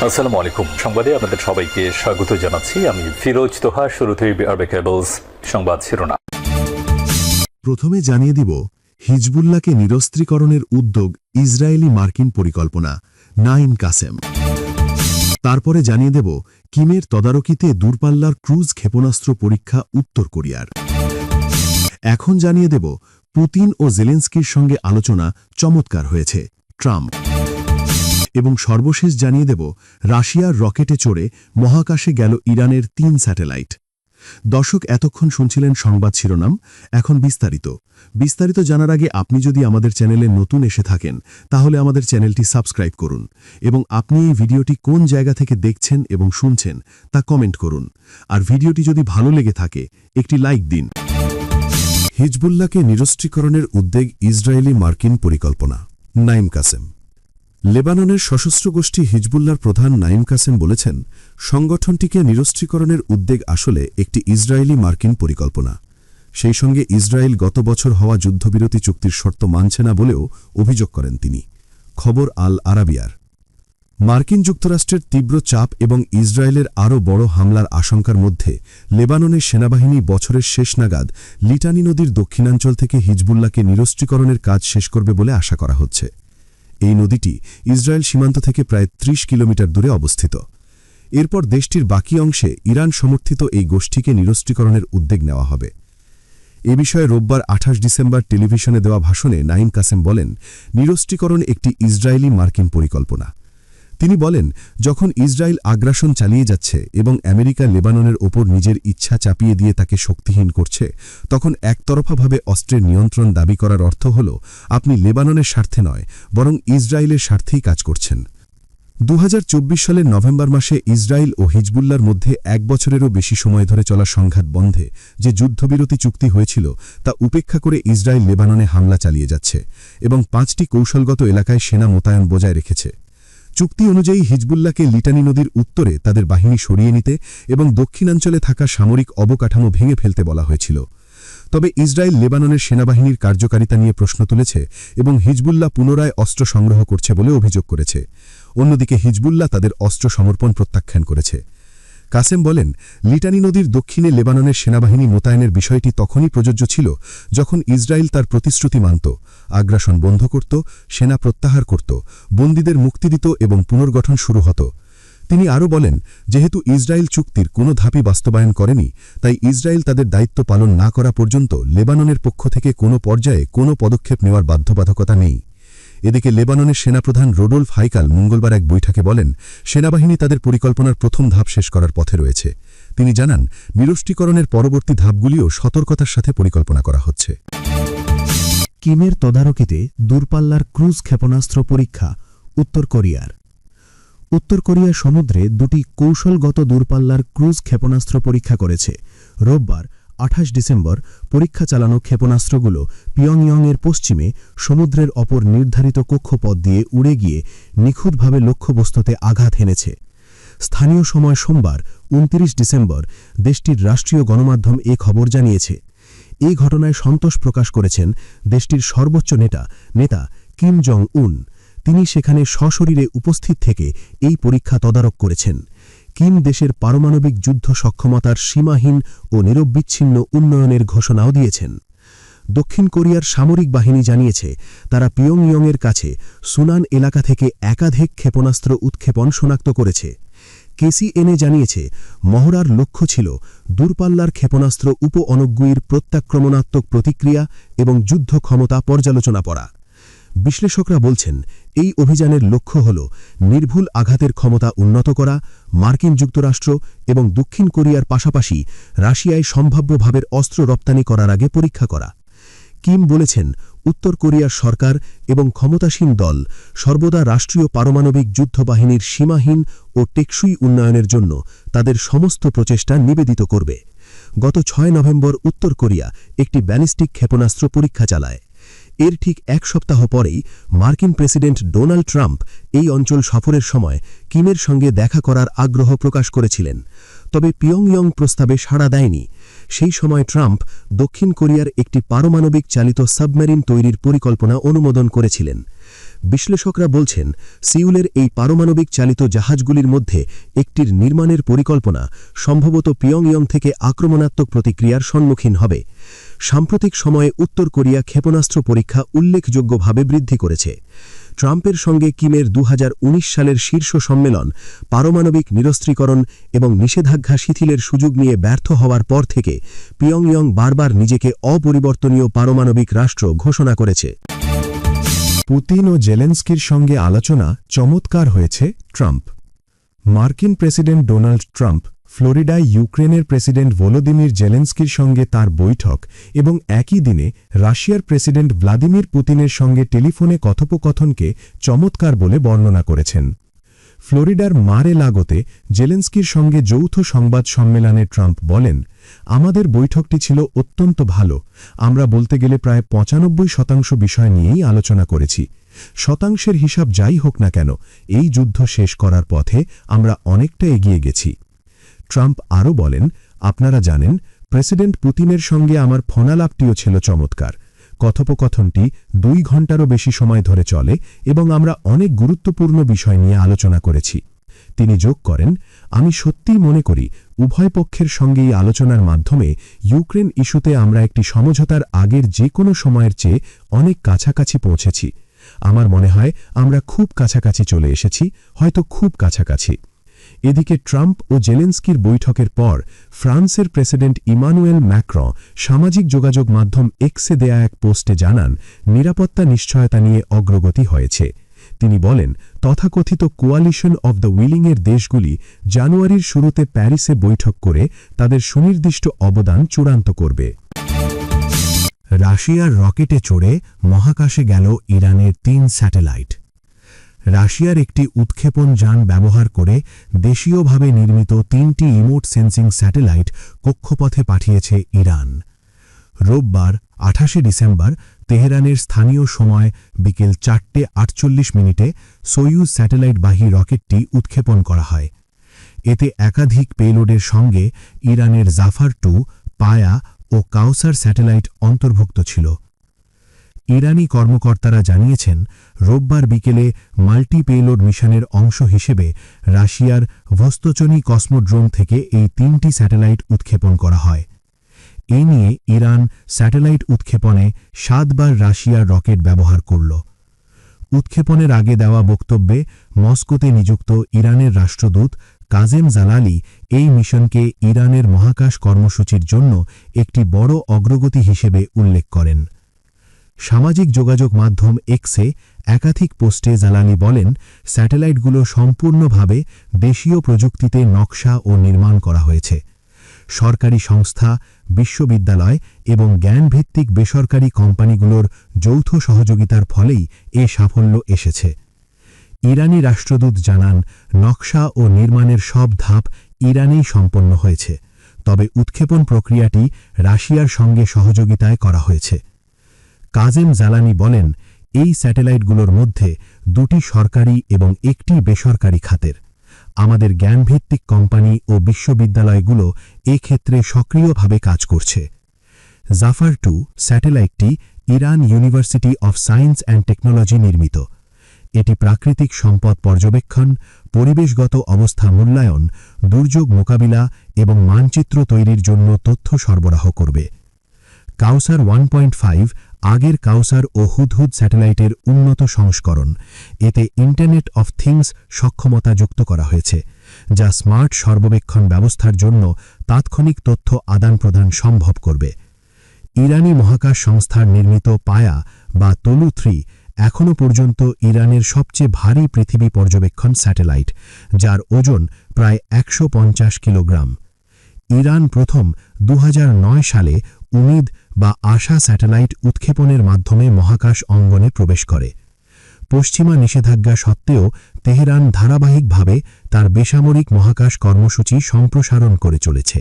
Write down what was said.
আসসালামু আলাইকুম। সংবাদে আপনাদের সবাইকে স্বাগত জানাচ্ছি। আমি ফিরোজ তোহা। শুরুতেই আরবে কেবলস সংবাদ শিরোনাম। প্রথমে জানিয়ে দিব, হিজবুল্লাহকে নিরস্ত্রীকরণের উদ্যোগ ইসরায়েলি মার্কিন পরিকল্পনা, নাইম কাসেম। তারপরে জানিয়ে দেব, কিমের তদারকিতে দূরপাল্লার ক্রুজ ক্ষেপণাস্ত্র পরীক্ষা উত্তর কোরিয়ার। এখন জানিয়ে দেব, পুতিন ও জেলেন্সকির সঙ্গে আলোচনা চমৎকার হয়েছে, ট্রাম্প। এবং সর্বশেষ জানিয়ে দেব, রাশিয়ার রকেটে চড়ে মহাকাশে গেল ইরানের ৩ স্যাটেলাইট। দর্শক, এতক্ষণ শুনছিলেন সংবাদ শিরোনাম। এখন বিস্তারিত জানার আগে আপনি যদি আমাদের চ্যানেলে নতুন এসে থাকেন, তাহলে আমাদের চ্যানেলটি সাবস্ক্রাইব করুন এবং আপনি এই ভিডিওটি কোন জায়গা থেকে দেখছেন এবং শুনছেন তা কমেন্ট করুন। আর ভিডিওটি যদি ভালো লেগে থাকে, একটি লাইক দিন। হিজবুল্লাহকে নিরস্ত্রীকরণের উদ্যোগ ইসরায়েলি মার্কিন পরিকল্পনা, নাইম কাসেম। লেবাননের সশস্ত্র গোষ্ঠী হিজবুল্লাহর প্রধান নাইম কাসেম বলেছেন, সংগঠনটিকে নিরস্ত্রীকরণের উদ্যোগ আসলে একটি ইসরায়েলি মার্কিন পরিকল্পনা। সেই সঙ্গে ইসরায়েল গত বছর হওয়া যুদ্ধবিরতি চুক্তির শর্ত মানছে না বলেও অভিযোগ করেন তিনি। খবর আল আরাবিয়ার। মার্কিন যুক্তরাষ্ট্রের তীব্র চাপ এবং ইসরায়েলের আরও বড় হামলার আশঙ্কার মধ্যে লেবাননের সেনাবাহিনী বছরের শেষ নাগাদ লিটানি নদীর দক্ষিণাঞ্চল থেকে হিজবুল্লাহকে নিরস্ত্রীকরণের কাজ শেষ করবে বলে আশা করা হচ্ছে। এই নদীটি ইসরায়েল সীমান্ত থেকে প্রায় ৩০ কিলোমিটার দূরে অবস্থিত। এরপর দেশটির বাকি অংশে ইরান সমর্থিত এই গোষ্ঠীকে নিরস্ত্রীকরণের উদ্যোগ নেওয়া হবে। এ বিষয়ে রোববার ২৮ ডিসেম্বর টেলিভিশনে দেওয়া ভাষণে নাইম কাসেম বলেন, নিরস্ত্রীকরণ একটি ইসরায়েলি মার্কিন পরিকল্পনা। তিনি বলেন, যখন ইসরায়েল আগ্রাসন চালিয়ে যাচ্ছে এবং আমেরিকা লেবাননের ওপর নিজের ইচ্ছা চাপিয়ে দিয়ে তাকে শক্তিহীন করছে, তখন একতরফাভাবে অস্ত্রের নিয়ন্ত্রণ দাবি করার অর্থ হল আপনি লেবাননের স্বার্থে নয়, বরং ইসরায়েলের স্বার্থেই কাজ করছেন। ২০২৪ সালের নভেম্বর মাসে ইসরায়েল ও হিজবুল্লাহর মধ্যে ১ বছরেরও বেশি সময় ধরে চলা সংঘাত বন্ধে যে যুদ্ধবিরতি চুক্তি হয়েছিল, তা উপেক্ষা করে ইসরায়েল লেবাননে হামলা চালিয়ে যাচ্ছে এবং ৫টি কৌশলগত এলাকায় সেনা মোতায়েন বজায় রেখেছে। চুক্তি অনুযায়ী হিজবুল্লাহকে লিটানি নদীর উত্তরে তাদের বাহিনী সরিয়ে নিতে এবং দক্ষিণাঞ্চলে থাকা সামরিক অবকাঠামো ভেঙে ফেলতে বলা হয়েছিল। তবে ইসরায়েল লেবাননের সেনাবাহিনীর কার্যকারিতা নিয়ে প্রশ্ন তুলেছে এবং হিজবুল্লাহ পুনরায় অস্ত্র সংগ্রহ করছে বলে অভিযোগ করেছে। অন্যদিকে হিজবুল্লাহ তাদের অস্ত্র সমর্পণ প্রত্যাখ্যান করেছে। কাসেম বলেন, লিটানি নদীর দক্ষিণে লেবাননের সেনাবাহিনী মোতায়েনের বিষয়টি তখনই প্রযোজ্য ছিল যখন ইসরায়েল তার প্রতিশ্রুতি মানত, আগ্রাসন বন্ধ করত, সেনা প্রত্যাহার করত, বন্দীদের মুক্তি দিত এবং পুনর্গঠন শুরু হতো। তিনি আরও বলেন, যেহেতু ইসরায়েল চুক্তির কোনো ধাপই বাস্তবায়ন করেনি, তাই ইসরায়েল তাদের দায়িত্ব পালন না করা পর্যন্ত লেবাননের পক্ষ থেকে কোনো পর্যায়ে কোনো পদক্ষেপ নেওয়ার বাধ্যবাধকতা নেই। এদিকে লেবাননের সেনাপ্রধান রোডোলফ হাইকাল মঙ্গলবার এক বৈঠকে বলেন, সেনাবাহিনী তাদের পরিকল্পনার প্রথম ধাপ শেষ করার পথে রয়েছে। তিনি জানান, নিরস্ত্রীকরণের পরবর্তী ধাপগুলিও সতর্কতার সাথে পরিকল্পনা করা হচ্ছে। কিমের তদারকিতে দূরপাল্লার ক্রুজ ক্ষেপণাস্ত্র পরীক্ষা উত্তর কোরিয়ার। উত্তর কোরিয়া সমুদ্রে ২টি কৌশলগত দূরপাল্লার ক্রুজ ক্ষেপণাস্ত্র পরীক্ষা করেছে। রোববার ২৮ ডিসেম্বর পরীক্ষা চালানো ক্ষেপণাস্ত্রগুলো পিয়ংইয়ংয়ের পশ্চিমে সমুদ্রের অপর নির্ধারিত কক্ষপথ দিয়ে উড়ে গিয়ে নিখুঁতভাবে লক্ষ্যবস্তুতে আঘাত হেনেছে। স্থানীয় সময় সোমবার ২৯ ডিসেম্বর দেশটির রাষ্ট্রীয় গণমাধ্যম এ খবর জানিয়েছে। এই ঘটনায় সন্তোষ প্রকাশ করেছেন দেশটির সর্বোচ্চ নেতা কিম জং উন। তিনি সেখানে সশরীরে উপস্থিত থেকে এই পরীক্ষা তদারক করেছেন। কিম দেশের পারমাণবিক যুদ্ধ সক্ষমতার সীমাহীন ও নিরবচ্ছিন্ন উন্নয়নের ঘোষণাও দিয়েছেন। দক্ষিণ কোরিয়ার সামরিক বাহিনী জানিয়েছে, তারা পিয়ংইয়ংয়ের কাছে সুনান এলাকা থেকে একাধিক ক্ষেপণাস্ত্র উৎক্ষেপণ শনাক্ত করেছে। কেসিএনএ জানিয়েছে, মহড়ার লক্ষ্য ছিল দূরপাল্লার ক্ষেপণাস্ত্র উপ-অনগ্বয়ীর প্রত্যাক্রমণাত্মক প্রতিক্রিয়া এবং যুদ্ধ ক্ষমতা পর্যালোচনা করা। বিশ্লেষকরা বলছেন, এই অভিযানের লক্ষ্য হল নির্ভুল আঘাতের ক্ষমতা উন্নত করা, মার্কিন যুক্তরাষ্ট্র এবং দক্ষিণ কোরিয়ার পাশাপাশি রাশিয়ায় সম্ভাব্যভাবে অস্ত্র রপ্তানি করার আগে পরীক্ষা করা। কিম বলেছেন, উত্তর কোরিয়ার সরকার এবং ক্ষমতাসীন দল সর্বদা রাষ্ট্রীয় পারমাণবিক যুদ্ধবাহিনীর সীমাহীন ও টেকসই উন্নয়নের জন্য তাদের সমস্ত প্রচেষ্টা নিবেদিত করবে। গত ৬ নভেম্বর উত্তর কোরিয়া একটি ব্যালিস্টিক ক্ষেপণাস্ত্র পরীক্ষা চালায়। এর ঠিক ১ সপ্তাহ পরেই মার্কিন প্রেসিডেন্ট ডোনাল্ড ট্রাম্প এই অঞ্চল সফরের সময় কিমের সঙ্গে দেখা করার আগ্রহ প্রকাশ করেছিলেন। তবে পিয়ংইয়ং প্রস্তাবে সাড়া দেয়নি। সেই সময় ট্রাম্প দক্ষিণ কোরিয়ার একটি পারমাণবিক চালিত সাবমেরিন তৈরির পরিকল্পনা অনুমোদন করেছিলেন। বিশ্লেষকরা বলছেন, সিউলের এই পারমাণবিক চালিত জাহাজগুলির মধ্যে একটির নির্মাণের পরিকল্পনা সম্ভবত পিয়ংইয়ং থেকে আক্রমণাত্মক প্রতিক্রিয়ার সম্মুখীন হবে। সাম্প্রতিক সময়ে উত্তর কোরিয়া ক্ষেপণাস্ত্র পরীক্ষা উল্লেখযোগ্যভাবে বৃদ্ধি করেছে। ট্রাম্পের সঙ্গে কিমের 2019 সালের শীর্ষ সম্মেলন পারমাণবিক নিরস্ত্রীকরণ এবং নিষেধাজ্ঞা শিথিলের সুযোগ নিয়ে ব্যর্থ হওয়ার পর থেকে পিয়ংইয়ং বারবার নিজেকে অপরিবর্তনীয় পারমাণবিক রাষ্ট্র ঘোষণা করেছে। পুতিন ও জেলেনস্কির সঙ্গে আলোচনা চমৎকার হয়েছে ট্রাম্প। মার্কিন প্রেসিডেন্ট ডোনাল্ড ট্রাম্প ফ্লোরিডায় ইউক্রেনের প্রেসিডেন্ট ভলোদিমির জেলেনস্কির সঙ্গে তার বৈঠক এবং একই দিনে রাশিয়ার প্রেসিডেন্ট ভ্লাদিমির পুতিনের সঙ্গে টেলিফোনে কথোপকথনকে চমৎকার বলে বর্ণনা করেছেন। ফ্লোরিডার মার-এ-লাগোতে জেলেনস্কির সঙ্গে যৌথ সংবাদ সম্মেলনে ট্রাম্প বলেন, আমাদের বৈঠকটি ছিল অত্যন্ত ভালো। আমরা বলতে গেলে প্রায় 95% বিষয় নিয়েই আলোচনা করেছি। শতাংশের হিসাব যাই হোক না কেন, এই যুদ্ধ শেষ করার পথে আমরা অনেকটা এগিয়ে গেছি। ট্রাম্প আরও বলেন, আপনারা জানেন, প্রেসিডেন্ট পুতিনের সঙ্গে আমার ফোনালাপটিও ছিল চমৎকার। কথোপকথনটি 2 ঘণ্টারও বেশি সময় ধরে চলে এবং আমরা অনেক গুরুত্বপূর্ণ বিষয় নিয়ে আলোচনা করেছি। তিনি যোগ করেন, আমি সত্যিই মনে করি উভয় পক্ষের সঙ্গে এই আলোচনার মাধ্যমে ইউক্রেন ইস্যুতে আমরা একটি সমঝোতার আগের যে কোনো সময়ের চেয়ে অনেক কাছাকাছি পৌঁছেছি। আমার মনে হয় আমরা খুব কাছাকাছি চলে এসেছি, হয়তো খুব কাছাকাছি। এদিকে ট্রাম্প ও জেলেনস্কির বৈঠকের পর ফ্রান্সের প্রেসিডেন্ট ইমানুয়েল ম্যাক্রঁ সামাজিক যোগাযোগ মাধ্যম এক্সে দেয়া এক পোস্টে জানান, নিরাপত্তা নিশ্চয়তা নিয়ে অগ্রগতি হয়েছে। তিনি বলেন, তথাকথিত কোয়ালিশন অব দ্য উইলিংয়ের দেশগুলি জানুয়ারির শুরুতে প্যারিসে বৈঠক করে তাদের সুনির্দিষ্ট অবদান চূড়ান্ত করবে। রাশিয়ার রকেটে চড়ে মহাকাশে গেল ইরানের 3 স্যাটেলাইট। রাশিয়ার একটি উৎক্ষেপণ যান ব্যবহার করে দেশীয়ভাবে নির্মিত 3টি রিমোট সেন্সিং স্যাটেলাইট কক্ষপথে পাঠিয়েছে ইরান। রোববার 28 ডিসেম্বর তেহরানের স্থানীয় সময় বিকেল 4:48 সোয়ুজ স্যাটেলাইটবাহী রকেটটি উৎক্ষেপণ করা হয়। এতে একাধিক পেলোডের সঙ্গে ইরানের জাফার-2, পায়া ও কাউসার স্যাটেলাইট অন্তর্ভুক্ত ছিল। ইরানি কর্মকর্তারা জানিয়েছেন, রোববার বিকেলে মাল্টি পেলোড মিশনের অংশ হিসেবে রাশিয়ার ভোস্তচনি কসমোড্রোম থেকে এই 3টি স্যাটেলাইট উৎক্ষেপণ করা হয়। এই নিয়ে ইরান স্যাটেলাইট উৎক্ষেপণে 7 বার রাশিয়ার রকেট ব্যবহার করল। উৎক্ষেপণের আগে দেওয়া বক্তব্যে মস্কোতে নিযুক্ত ইরানের রাষ্ট্রদূত কাজেম জালালি এই মিশনকে ইরানের মহাকাশ কর্মসূচির জন্য একটি বড় অগ্রগতি হিসেবে উল্লেখ করেন। সামাজিক যোগাযোগ মাধ্যম এক্সে একাধিক পোস্টে জালালি বলেন, স্যাটেলাইটগুলো সম্পূর্ণভাবে দেশীয় প্রযুক্তিতে নকশা ও নির্মাণ করা হয়েছে। সরকারি সংস্থা, বিশ্ববিদ্যালয় এবং জ্ঞানভিত্তিক বেসরকারি কোম্পানিগুলোর যৌথ সহযোগিতার ফলেই এ সাফল্য এসেছে। ইরানি রাষ্ট্রদূত জানান, নকশা ও নির্মাণের সব ধাপ ইরানেই সম্পন্ন হয়েছে, তবে উৎক্ষেপণ প্রক্রিয়াটি রাশিয়ার সঙ্গে সহযোগিতায় করা হয়েছে। কাজেম জালানি বলেন, এই স্যাটেলাইটগুলোর মধ্যে 2টি সরকারি এবং 1টি বেসরকারি খাতের। আমাদের জ্ঞানভিত্তিক কোম্পানি ও বিশ্ববিদ্যালয়গুলো এক্ষেত্রে সক্রিয়ভাবে কাজ করছে। জাফার-2 স্যাটেলাইটটি Iran university of science and technology নির্মিত। এটি প্রাকৃতিক সম্পদ পর্যবেক্ষণ, পরিবেশগত অবস্থা মূল্যায়ন, দুর্যোগ মোকাবিলা এবং মানচিত্র তৈরির জন্য তথ্য সরবরাহ করবে। কাউসার 1.5 আগের কাউসার ও হুদহুদ স্যাটেলাইটের উন্নত সংস্করণ। এতে ইন্টারনেট অফ থিংস সক্ষমতা যুক্ত করা হয়েছে, যা স্মার্ট সর্বেক্ষণ ব্যবস্থার জন্য তাৎক্ষণিক তথ্য আদান-প্রদান সম্ভব করবে। ইরানি মহাকাশ সংস্থার নির্মিত পায়া বা তলু-3 এখনও পর্যন্ত ইরানের সবচেয়ে ভারী পৃথিবী পর্যবেক্ষণ স্যাটেলাইট, যার ওজন প্রায় 150 কিলোগ্রাম। ইরান প্রথম 2009 সালে উমিদ বা আশা স্যাটেলাইট উৎক্ষেপণের মাধ্যমে মহাকাশ অঙ্গনে প্রবেশ করে। পশ্চিমা নিষেধাজ্ঞা সত্ত্বেও তেহরান ধারাবাহিকভাবে তার বেসামরিক মহাকাশ কর্মসূচি সম্প্রসারণ করে চলেছে।